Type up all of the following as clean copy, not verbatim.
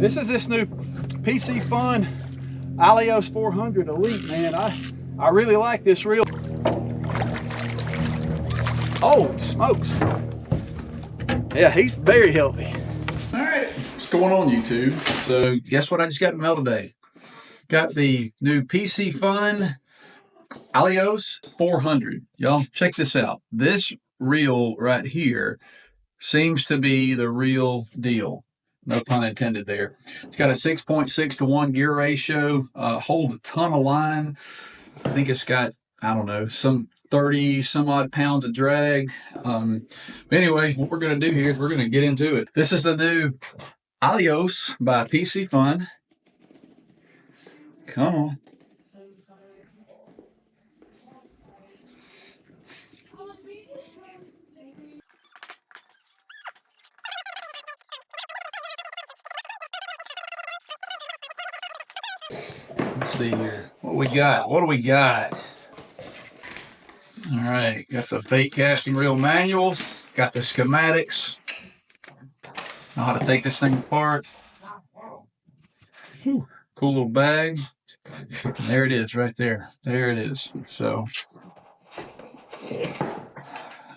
This is this new Piscifun Alijoz 400 Elite, man. I really like this reel. Oh, smokes. Yeah, he's very healthy. All right, what's going on, YouTube? So guess what I just got in the mail today? Got the new Piscifun Alijoz 400. Y'all, check this out. This reel right here seems to be the real deal. No pun intended there. It's got a 6.6 to 1 gear ratio, holds a ton of line. I think it's got, I don't know, some 30 some odd pounds of drag. But anyway, what we're going to do here is we're going to get into it. This is the new Alijoz by Piscifun. Come on. Let's see here. What we got? What do we got? All right, got the bait casting reel manual, got the schematics, know how to take this thing apart. Whew. Cool little bag. And there it is right there. There it is. So,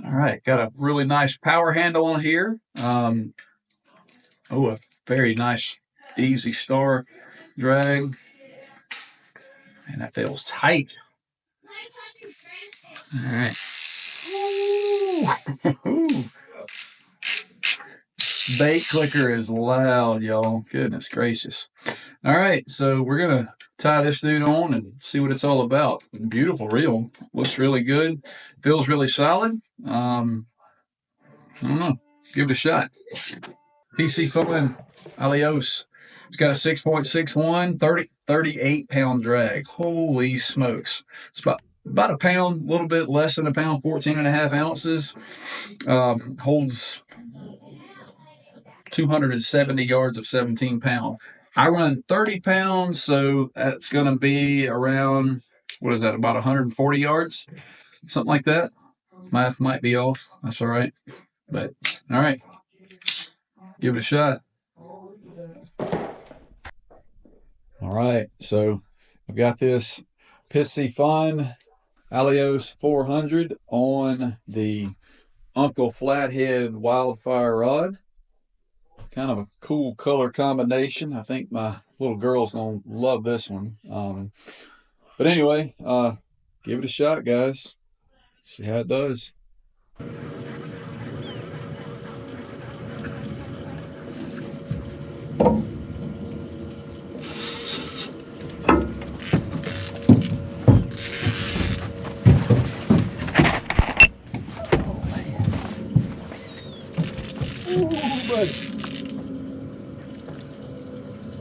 all right, got a really nice power handle on here. Oh, a very nice, easy star drag. And that feels tight. All right. Bait clicker is loud, y'all. Goodness gracious. All right, so we're going to tie this dude on and see what it's all about. Beautiful reel. Looks really good. Feels really solid. I don't know. Give it a shot. Piscifun Alijoz. It's got a 6.61, 38 pound drag. Holy smokes. It's about a pound, a little bit less than a pound, 14.5 ounces. Holds 270 yards of 17 pound. I run 30 pounds, so that's going to be around, what is that, about 140 yards? Something like that. Math might be off. That's all right. But, all right. Give it a shot. All right, so I've got this Piscifun Alijoz 400 on the Uncle Flathead Wildfire rod. Kind of a cool color combination. I think my little girl's gonna love this one. But anyway, give it a shot, guys. See how it does. Ooh, buddy.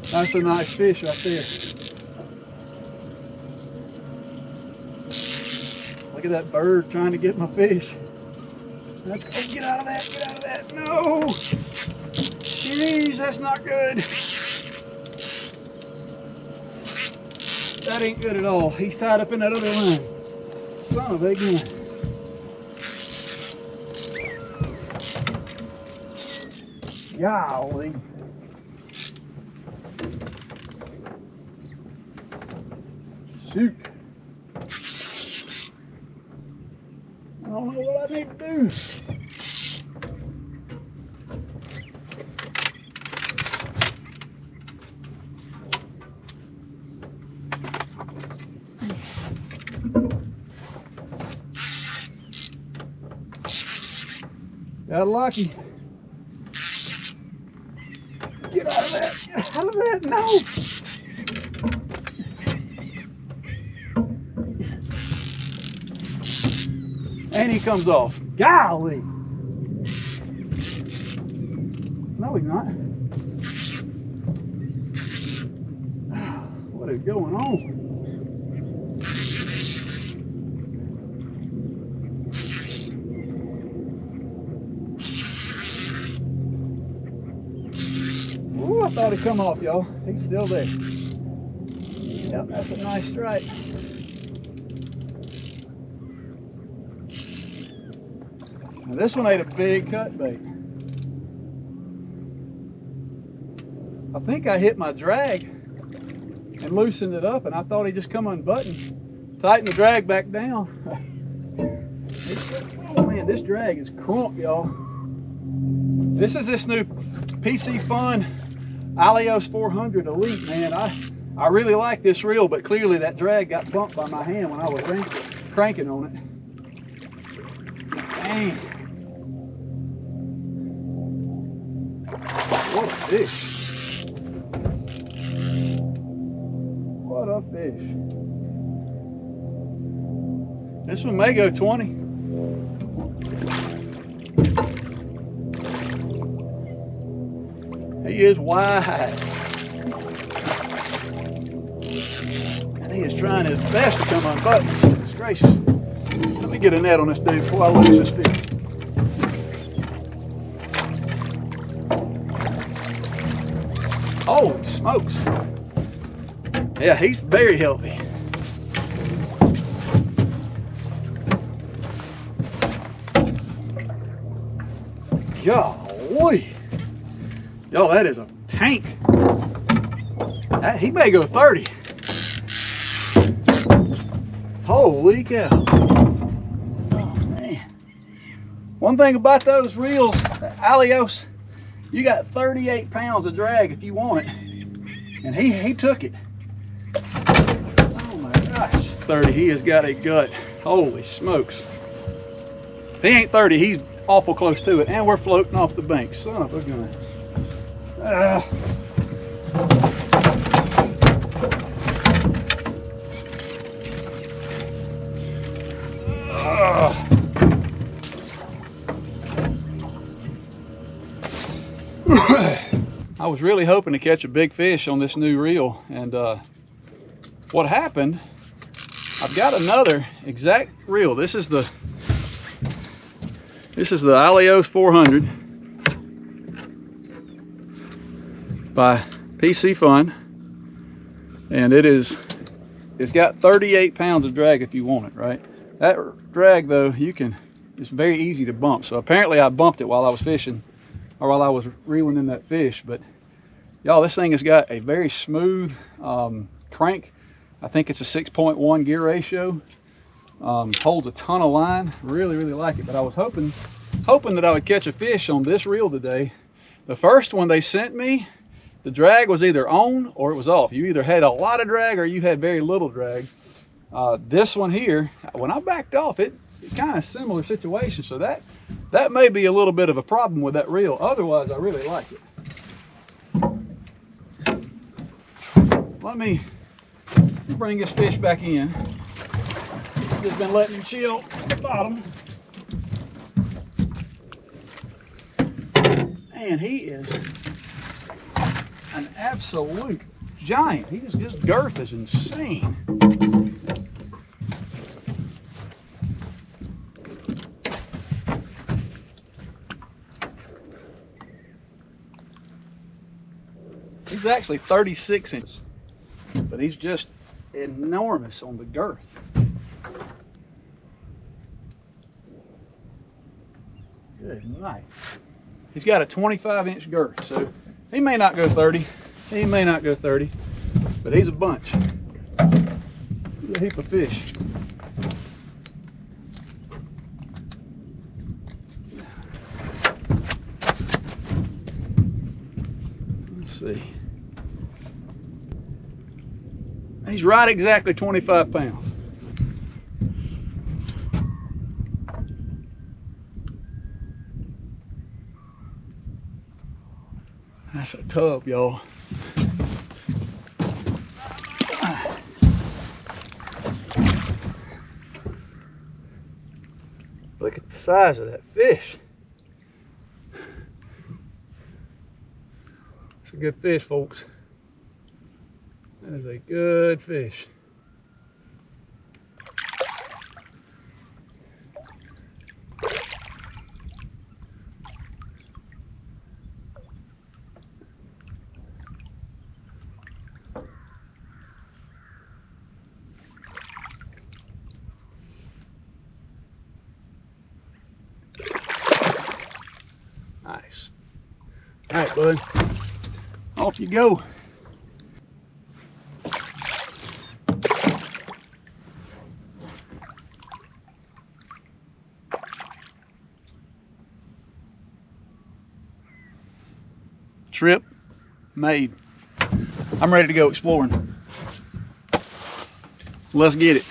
That's a nice fish right there. Look at that bird trying to get my fish. Let's go. Get out of that. Get out of that. No. Jeez, that's not good. That ain't good at all. He's tied up in that other line. Son of a gun. Golly. Shoot. I don't know what I need to do. Got lucky. Get out of that. Get out of that. No. And he comes off. Golly. No, he's not. What is going on? Ooh, I thought he'd come off, y'all. He's still there. Yep, that's a nice strike. Now this one ate a big cut bait. I think I hit my drag and loosened it up, and I thought he just come unbuttoned. Tighten the drag back down. Oh man, this drag is crunk, y'all. This is this new Piscifun Alijoz 400 Elite, man. I really like this reel, but clearly that drag got bumped by my hand when I was cranking on it. Dang. What a fish. What a fish. This one may go 20. He is wide. And he is trying his best to come unbuttoned. Goodness gracious. Let me get a net on this dude before I lose this fish. Holy smokes. Yeah, he's very healthy. Golly. Yo, that is a tank. He may go 30. Holy cow. Oh, man. One thing about those reels, Alijoz, you got 38 pounds of drag if you want it. And he took it. Oh my gosh. 30, he has got a gut. Holy smokes. If he ain't 30, he's awful close to it. And we're floating off the bank. Son of a gun. I was really hoping to catch a big fish on this new reel, and what happened, I've got another exact reel. This is the Alijoz 400 by Piscifun, and it's got 38 pounds of drag if you want it, right? That drag though, it's very easy to bump. So apparently I bumped it while I was fishing, or while I was reeling in that fish. But y'all, this thing has got a very smooth crank. I think it's a 6.1 gear ratio. Holds a ton of line. Really, really like it. But I was hoping that I would catch a fish on this reel today. The first one they sent me, the drag was either on or it was off. You either had a lot of drag or you had very little drag. This one here, when I backed off, it kind of similar situation. So that may be a little bit of a problem with that reel. Otherwise, I really like it. Let me bring this fish back in. Just been letting him chill at the bottom. And he is an absolute giant. His girth is insane. He's actually 36 inches, but he's just enormous on the girth. Good night. He's got a 25-inch girth, so he may not go 30. He may not go 30, but he's a bunch. He's a heap of fish. Let's see. He's right exactly 25 pounds. That's a tub, y'all. Look at the size of that fish. It's a good fish, folks. That is a good fish. Nice. All right, bud. Off you go. Trip made. I'm ready to go exploring. Let's get it.